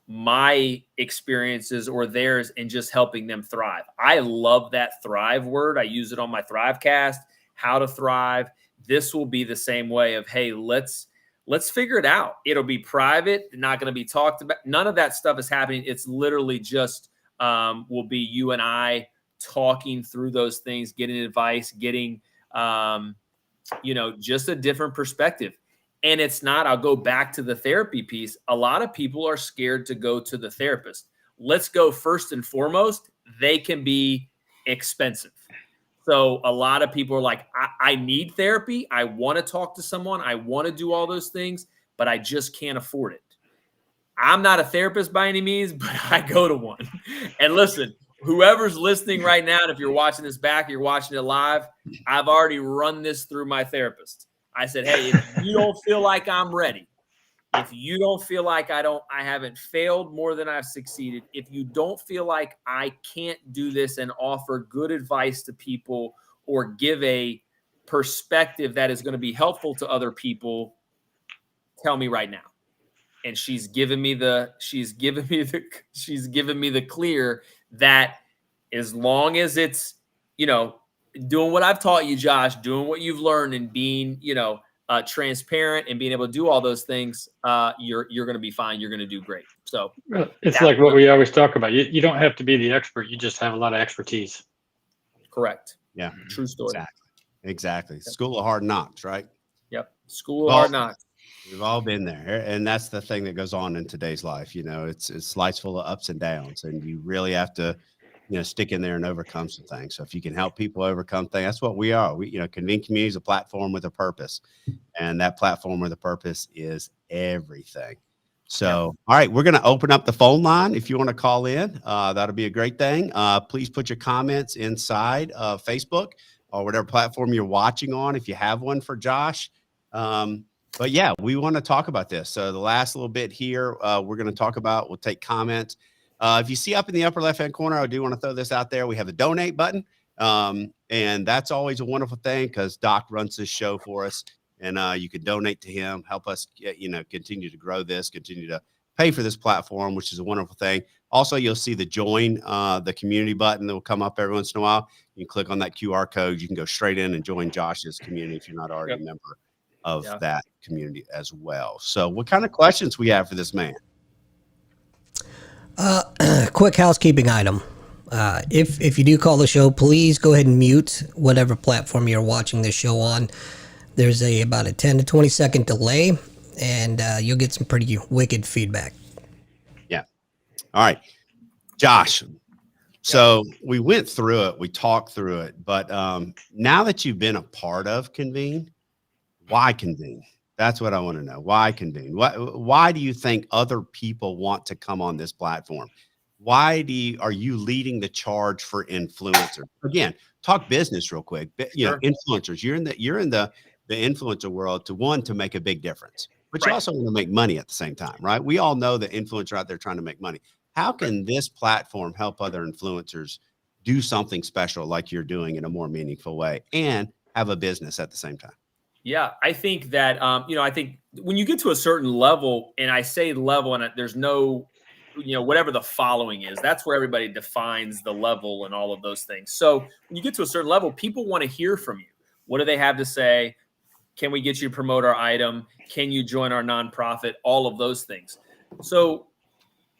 my experiences or theirs and just helping them thrive. I love that thrive word. I use it on my Thrivecast, how to thrive. This will be the same way of, hey, let's figure it out. It'll be private, not going to be talked about. None of that stuff is happening. It's literally just will be you and I talking through those things, getting advice, getting just a different perspective. And it's not, I'll go back to the therapy piece. A lot of people are scared to go to the therapist. Let's go first and foremost, they can be expensive. So a lot of people are like, I need therapy. I want to talk to someone. I want to do all those things, but I just can't afford it. I'm not a therapist by any means, but I go to one. And listen, whoever's listening right now, and if you're watching this back, you're watching it live, I've already run this through my therapist. I said, hey, if you don't feel like I'm ready, if you don't feel like I haven't failed more than I've succeeded, if you don't feel like I can't do this and offer good advice to people or give a perspective that is going to be helpful to other people, tell me right now. And she's given me the clear that as long as it's, doing what I've taught you, Josh, doing what you've learned and being, transparent and being able to do all those things, you're going to be fine. You're going to do great. So it's like what we always talk about. You don't have to be the expert. You just have a lot of expertise. Correct. Yeah. True story. Exactly. Yep. School of hard knocks, right? Yep. School of hard knocks. We've all been there. And that's the thing that goes on in today's life. It's life's full of ups and downs, and you really have to, stick in there and overcome some things. So if you can help people overcome things, that's what we are. Convene Community is a platform with a purpose, and that platform with a purpose is everything. So, all right, we're going to open up the phone line. If you want to call in, that'll be a great thing. Please put your comments inside of Facebook or whatever platform you're watching on, if you have one for Josh. But yeah, we want to talk about this. So the last little bit here, we're going to talk about, we'll take comments. If you see up in the upper left-hand corner, I do want to throw this out there. We have a donate button. And that's always a wonderful thing because Doc runs this show for us, and you can donate to him, help us, continue to grow this, continue to pay for this platform, which is a wonderful thing. Also, you'll see the join the community button that will come up every once in a while. You can click on that QR code. You can go straight in and join Josh's community if you're not already a member of that community as well. So what kind of questions we have for this man? Quick housekeeping item. If you do call the show, please go ahead and mute whatever platform you're watching the show on. There's about a 10 to 20 second delay, and you'll get some pretty wicked feedback. Yeah. All right, Josh. So we went through it, we talked through it, but now that you've been a part of Convene, why Convene? That's what I want to know. Why Convene? Why do you think other people want to come on this platform? Why are you leading the charge for influencers? Again, talk business real quick. You know, influencers. You're in the influencer world to make a big difference, but you also want to make money at the same time, right? We all know that influencers are out there trying to make money. How can this platform help other influencers do something special like you're doing in a more meaningful way and have a business at the same time? Yeah, I think that, I think when you get to a certain level, and I say level, and there's no, whatever the following is, that's where everybody defines the level and all of those things. So when you get to a certain level, people want to hear from you. What do they have to say? Can we get you to promote our item? Can you join our nonprofit? All of those things. So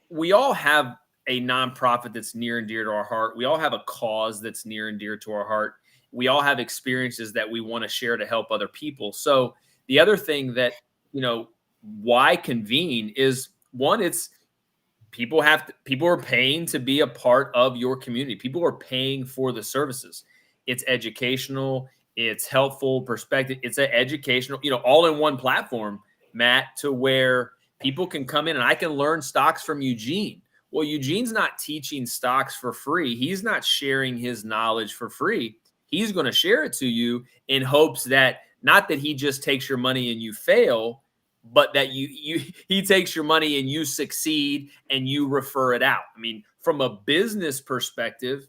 we all have a nonprofit that's near and dear to our heart. We all have a cause that's near and dear to our heart. We all have experiences that we want to share to help other people. So the other thing that, why Convene is, one, it's people are paying to be a part of your community. People are paying for the services. It's educational, it's helpful perspective. It's an educational, all in one platform, Matt, to where people can come in and I can learn stocks from Eugene. Well, Eugene's not teaching stocks for free. He's not sharing his knowledge for free. He's going to share it to you in hopes that not that he just takes your money and you fail, but that he takes your money and you succeed and you refer it out. I mean, from a business perspective,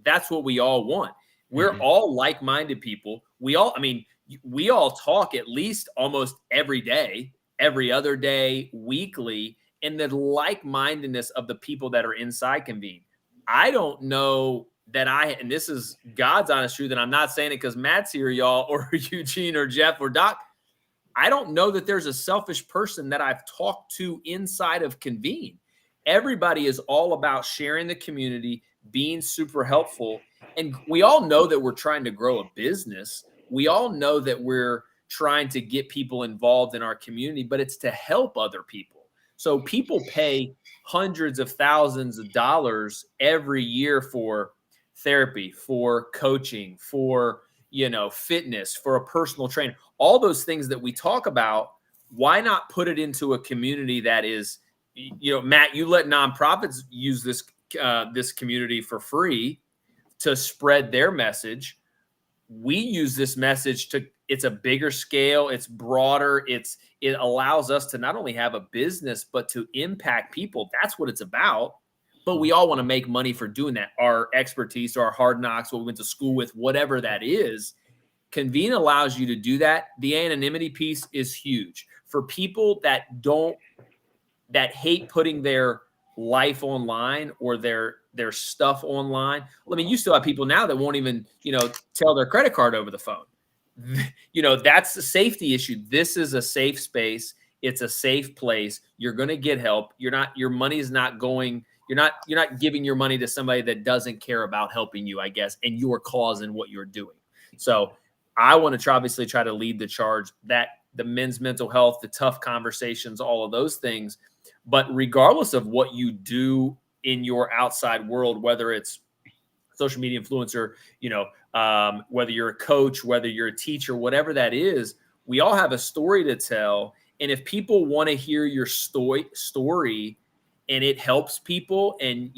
that's what we all want. We're all like-minded people. We all talk at least almost every day, every other day, weekly, and the like-mindedness of the people that are inside Convene. I don't know that and this is God's honest truth, and I'm not saying it because Matt's here, y'all, or Eugene or Jeff or Doc. I don't know that there's a selfish person that I've talked to inside of Convene. Everybody is all about sharing the community, being super helpful. And we all know that we're trying to grow a business. We all know that we're trying to get people involved in our community, but it's to help other people. So people pay hundreds of thousands of dollars every year for therapy, for coaching, for, fitness, for a personal trainer, all those things that we talk about. Why not put it into a community that is, Matt, you let nonprofits use this community for free to spread their message. We use this message it's a bigger scale, it's broader, it allows us to not only have a business, but to impact people. That's what it's about. But we all want to make money for doing that. Our expertise, our hard knocks, what we went to school with, whatever that is. Convene allows you to do that. The anonymity piece is huge for people that hate putting their life online or their stuff online. Well, I mean, you still have people now that won't even, tell their credit card over the phone. That's the safety issue. This is a safe space. It's a safe place. You're going to get help. Your money's not going. You're not giving your money to somebody that doesn't care about helping you, I guess, and your cause and what you're doing. So I want to obviously try to lead the charge, that the men's mental health, the tough conversations, all of those things. But regardless of what you do in your outside world, whether it's social media influencer, whether you're a coach, whether you're a teacher, whatever that is, we all have a story to tell. And if people want to hear your story and it helps people and,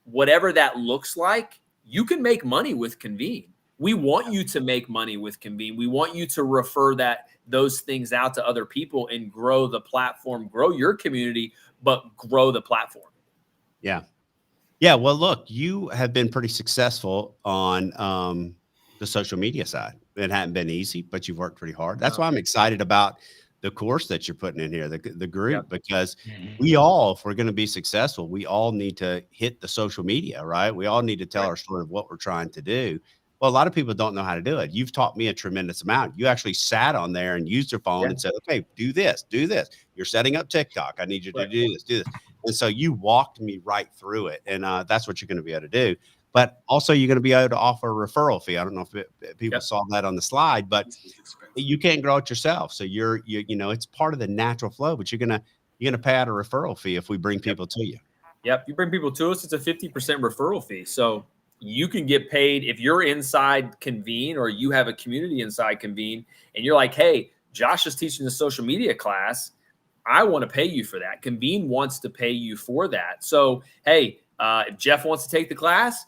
whatever that looks like, you can make money with Convene. We want you to make money with Convene. We want you to refer those things out to other people and grow the platform, grow your community, but grow the platform. Yeah. Yeah. Well, look, you have been pretty successful on the social media side. It hadn't been easy, but you've worked pretty hard. That's why I'm excited about the course that you're putting in here, the group, because we all, if we're going to be successful, we all need to hit the social media, right? We all need to tell our story of what we're trying to do. Well, a lot of people don't know how to do it. You've taught me a tremendous amount. You actually sat on there and used your phone and said, okay, do this, do this. You're setting up TikTok. I need you to do this, do this. And so you walked me right through it. And that's what you're going to be able to do. but also you're going to be able to offer a referral fee. I don't know if people saw that on the slide, but you can't grow it yourself. So you know, it's part of the natural flow, but you're going to pay out a referral fee if we bring people to you. Yep. You bring people to us, it's a 50% referral fee. So you can get paid if you're inside Convene or you have a community inside Convene and you're like, hey, Josh is teaching the social media class. I want to pay you for that. Convene wants to pay you for that. So, hey, if Jeff wants to take the class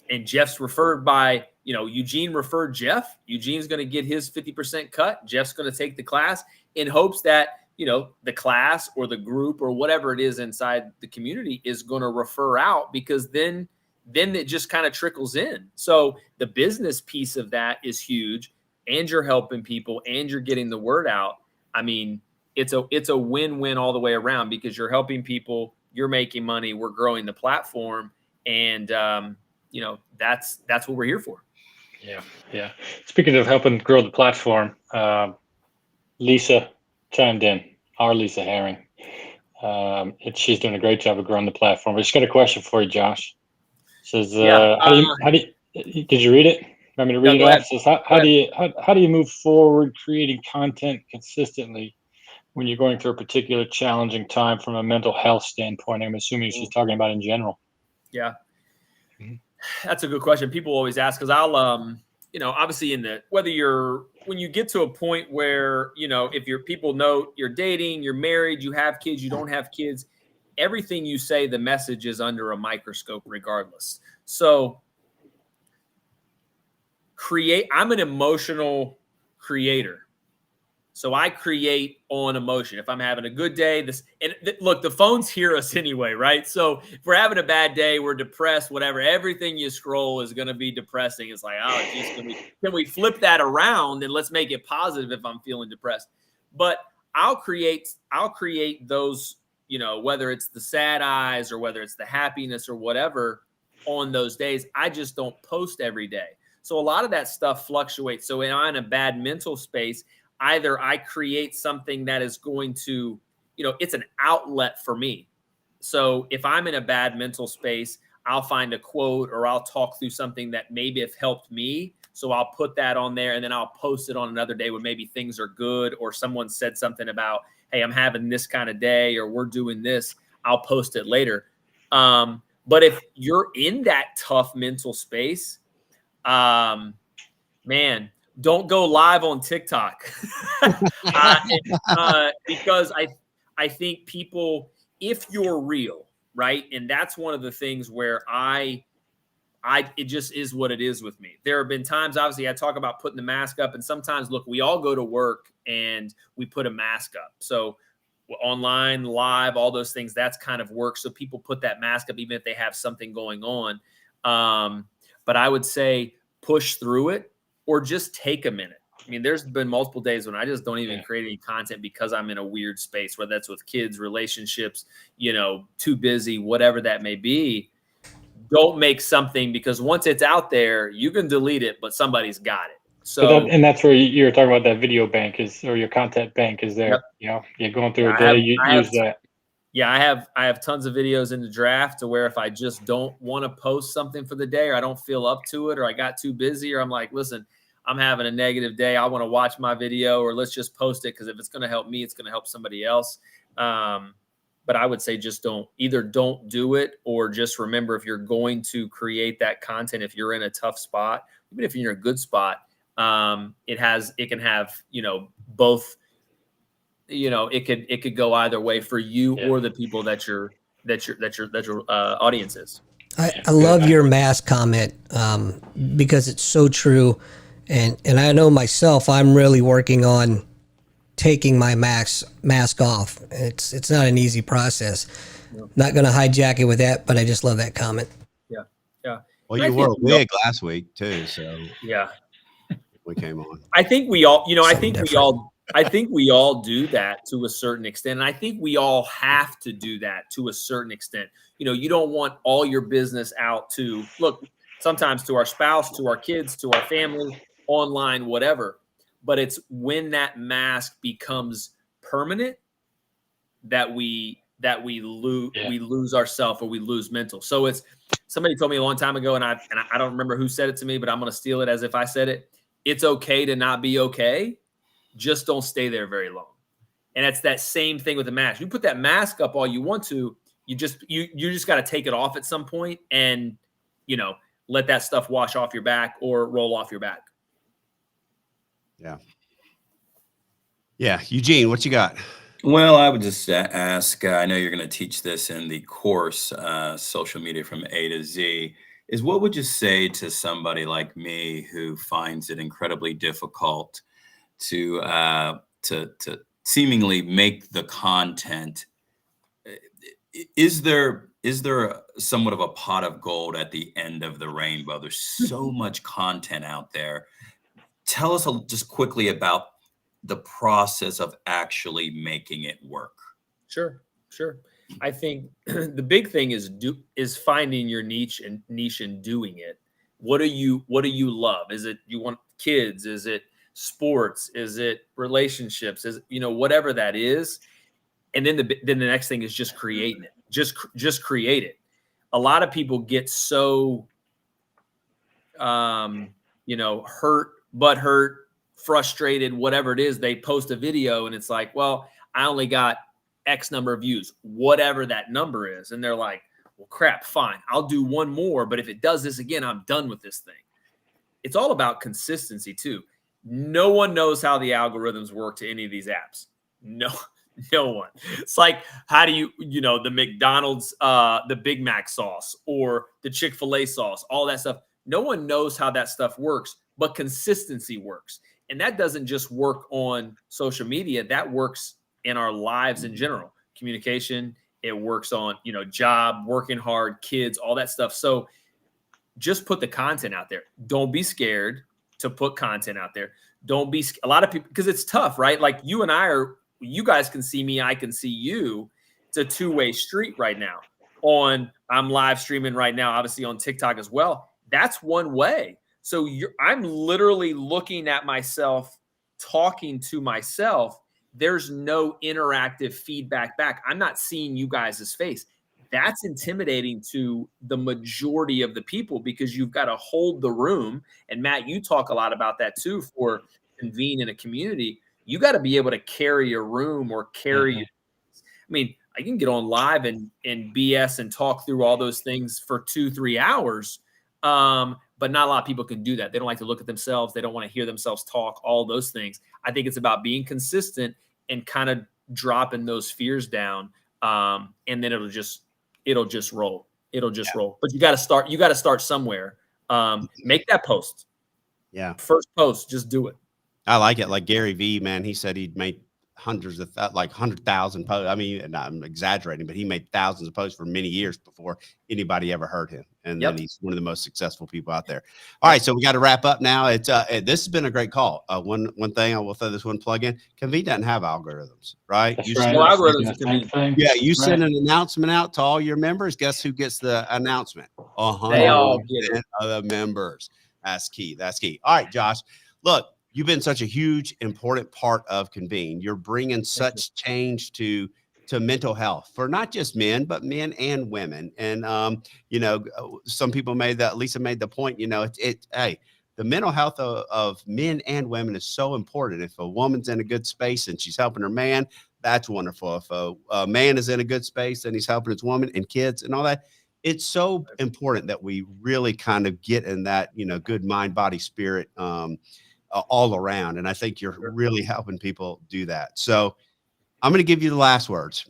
and Jeff's referred by, you know, Eugene referred Jeff, Eugene's going to get his 50% cut. Jeff's going to take the class in hopes that, you know, the class or the group or whatever it is inside the community is going to refer out, because then it just kind of trickles in. So the business piece of that is huge, and you're helping people and you're getting the word out. I mean, it's a win-win all the way around, because you're helping people, you're making money, we're growing the platform, and you know, that's what we're here for. Yeah. Speaking of helping grow the platform, Lisa chimed in, our Lisa Herring. She's doing a great job of growing the platform. I just got a question for you, Josh. It says, how do you, did you read it? Want me to read it off? It says, how do you move forward creating content consistently when you're going through a particular challenging time from a mental health standpoint? I'm assuming she's talking about in general. Yeah. That's a good question. People always ask, because I'll, you know, obviously when you get to a point where, you know, if people know you're dating, you're married, you have kids, you don't have kids, everything you say, the message is under a microscope regardless. So I'm an emotional creator. So I create on emotion. If I'm having a good day, look, the phones hear us anyway, right? So if we're having a bad day, we're depressed, whatever, everything you scroll is going to be depressing. It's like, oh, geez, can we flip that around and let's make it positive if I'm feeling depressed? But I'll create those, you know, whether it's the sad eyes or whether it's the happiness or whatever on those days. I just don't post every day. So a lot of that stuff fluctuates. So when I'm in a bad mental space, either I create something that is going to, you know, it's an outlet for me. So if I'm in a bad mental space, I'll find a quote or I'll talk through something that maybe have helped me. So I'll put that on there, and then I'll post it on another day when maybe things are good, or someone said something about, hey, I'm having this kind of day, or we're doing this. I'll post it later. But if you're in that tough mental space, man, don't go live on TikTok. Because I think people, if you're real, right? And that's one of the things where it just is what it is with me. There have been times, obviously, I talk about putting the mask up, and sometimes, look, we all go to work and we put a mask up. So online, live, all those things, that's kind of work. So people put that mask up even if they have something going on. But I would say push through it, or just take a minute. I mean, there's been multiple days when I just don't even create any content because I'm in a weird space, whether that's with kids, relationships, you know, too busy, whatever that may be. Don't make something, because once it's out there, you can delete it, but somebody's got it. So, and that's where you're talking about that video bank or your content bank is there. Yep. You know, you're going through a day, use that. Yeah, I have tons of videos in the draft to where if I just don't want to post something for the day, or I don't feel up to it, or I got too busy, or I'm like, listen, I'm having a negative day, I want to watch my video, or let's just post it, because if it's going to help me, it's going to help somebody else. But I would say just don't do it, or just remember, if you're going to create that content, if you're in a tough spot, even if you're in a good spot, it can have, you know, both. You know, it could go either way for you or the people that your audience is. I love your mask comment, because it's so true, and I know myself, I'm really working on taking my mask off. It's not an easy process. Yeah. Not going to hijack it with that, but I just love that comment. Yeah. Well, you wore a wig last week too, so yeah, we came on. I think we all, you know, I think we all do that to a certain extent. And I think we all have to do that to a certain extent. You know, you don't want all your business out to look, sometimes to our spouse, to our kids, to our family, online, whatever. But it's when that mask becomes permanent that we lose ourselves, or we lose mental. So somebody told me a long time ago, and I don't remember who said it to me, but I'm going to steal it as if I said it. It's okay to not be okay. Just don't stay there very long. And it's that same thing with the mask. You put that mask up all you want to, you just got to take it off at some point and, let that stuff wash off your back or roll off your back. Yeah. Yeah. Eugene, what you got? Well, I would just ask, I know you're going to teach this in the course, social media from A to Z, is what would you say to somebody like me who finds it incredibly difficult to seemingly make the content? Is there somewhat of a pot of gold at the end of the rainbow? There's so much content out there. Tell us just quickly about the process of actually making it work. Sure. I think the big thing is finding your niche and doing it. What do you love? Is it you want kids? Is it sports? Is it relationships? Is whatever that is? And then the next thing is just creating it. Just create it. A lot of people get so hurt, frustrated, whatever it is. They post a video and it's like, well, I only got X number of views, whatever that number is. And they're like, well, crap, fine. I'll do one more. But if it does this again, I'm done with this thing. It's all about consistency too. No one knows how the algorithms work to any of these apps. No one. It's like, how do you, the McDonald's, the Big Mac sauce or the Chick-fil-A sauce, all that stuff. No one knows how that stuff works, but consistency works. And that doesn't just work on social media. That works in our lives in general. Communication, it works on, job, working hard, kids, all that stuff. So just put the content out there. Don't be scared to put content out there. Don't be, a lot of people, because it's tough, right? Like you and I you guys can see me, I can see you. It's a two-way street right now. I'm live streaming right now, obviously on TikTok as well. That's one way. So I'm literally looking at myself, talking to myself. There's no interactive feedback back. I'm not seeing you guys' face. That's intimidating to the majority of the people because you've got to hold the room. And Matt, you talk a lot about that too for Convene in a community. You got to be able to carry a room or carry. I mean, I can get on live and BS and talk through all those things for 2-3 hours. But not a lot of people can do that. They don't like to look at themselves. They don't want to hear themselves talk, all those things. I think it's about being consistent and kind of dropping those fears down. And then it'll just roll. It'll just roll. But you got to start somewhere. Make that post. Yeah. First post, just do it. I like it. Like Gary V, man, he said he'd made hundreds of 100,000 posts. I mean, and I'm exaggerating, but he made thousands of posts for many years before anybody ever heard him. And then he's one of the most successful people out there. All right. So we got to wrap up now. It's this has been a great call. One thing I will throw this one plug in. Convene doesn't have algorithms, right? That's You right. send, No algorithms can be. yeah, you send an announcement out to all your members. Guess who gets the announcement? They all get it. The members. That's key. That's key. All right, Josh. Look, you've been such a huge, important part of Convene. You're bringing such change to mental health for not just men, but men and women. And, some people Lisa made the point, hey, the mental health of men and women is so important. If a woman's in a good space and she's helping her man, that's wonderful. If a man is in a good space and he's helping his woman and kids and all that, it's so important that we really kind of get in that, good mind, body, spirit, all around. And I think you're really helping people do that. So I'm going to give you the last words.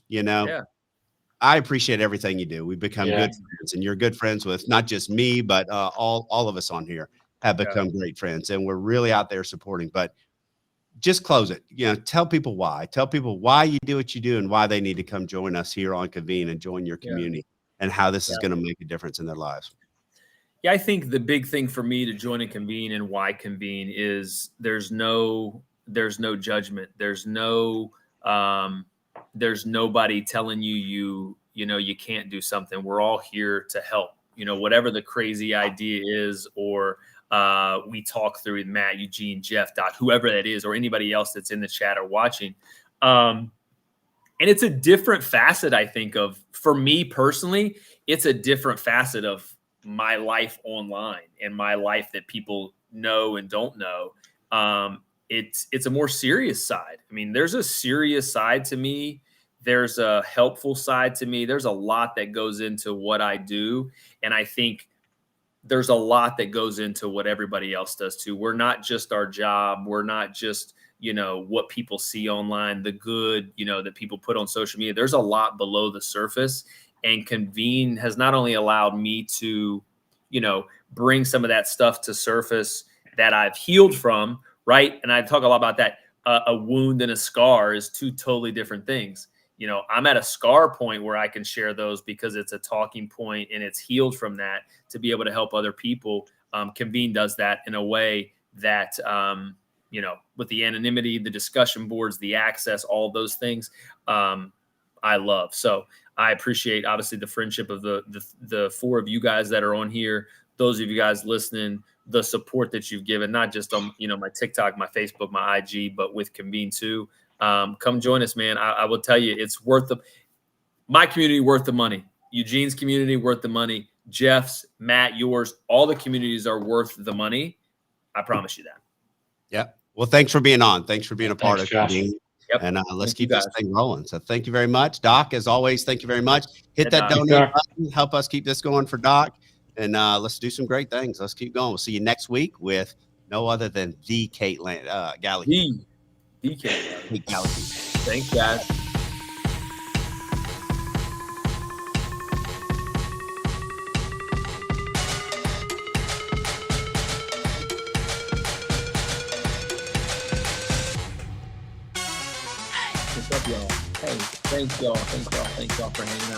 I appreciate everything you do. We've become good friends, and you're good friends with not just me, but all of us on here have become great friends, and we're really out there supporting. But just close it. Tell people why. Tell people why you do what you do and why they need to come join us here on Convene and join your community and how this is going to make a difference in their lives. Yeah, I think the big thing for me to join a Convene and why Convene is there's no judgment. There's nobody telling you can't do something. We're all here to help. Whatever the crazy idea is, or we talk through with Matt, Eugene, Jeff, Doc, whoever that is, or anybody else that's in the chat or watching. And it's a different facet, I think, for me personally, it's a different facet of my life online and my life that people know and don't know. It's a more serious side. I mean, there's a serious side to me. There's a helpful side to me. There's a lot that goes into what I do. And I think there's a lot that goes into what everybody else does too. We're not just our job. We're not just, what people see online, the good, that people put on social media. There's a lot below the surface. And Convene has not only allowed me to, bring some of that stuff to surface that I've healed from, right? And I talk a lot about that. A wound and a scar is two totally different things. I'm at a scar point where I can share those because it's a talking point and it's healed from that to be able to help other people. Convene does that in a way that, with the anonymity, the discussion boards, the access, all those things, I love. So I appreciate obviously the friendship of the four of you guys that are on here, those of you guys listening, the support that you've given, not just on, my TikTok, my Facebook, my IG, but with Convene too. Come join us, man. I will tell you, it's worth my community worth the money. Eugene's community worth the money. Jeff's, Matt, yours, all the communities are worth the money. I promise you that. Yeah. Well, thanks for being on. Thanks for being a part of Josh. Convene. Yep. And let's Thank you keep this guys. thing rolling. So thank you very much, Doc. As always, thank you very much. Hit Yeah, that Doc. donate button. Help us keep this going for Doc. And let's do some great things. Let's keep going. We'll see you next week with no other than the Caitlin Galley. The Kate. Kate Galley. Thanks, guys. What's up, y'all? Hey, thanks, y'all. Thanks, y'all for hanging out.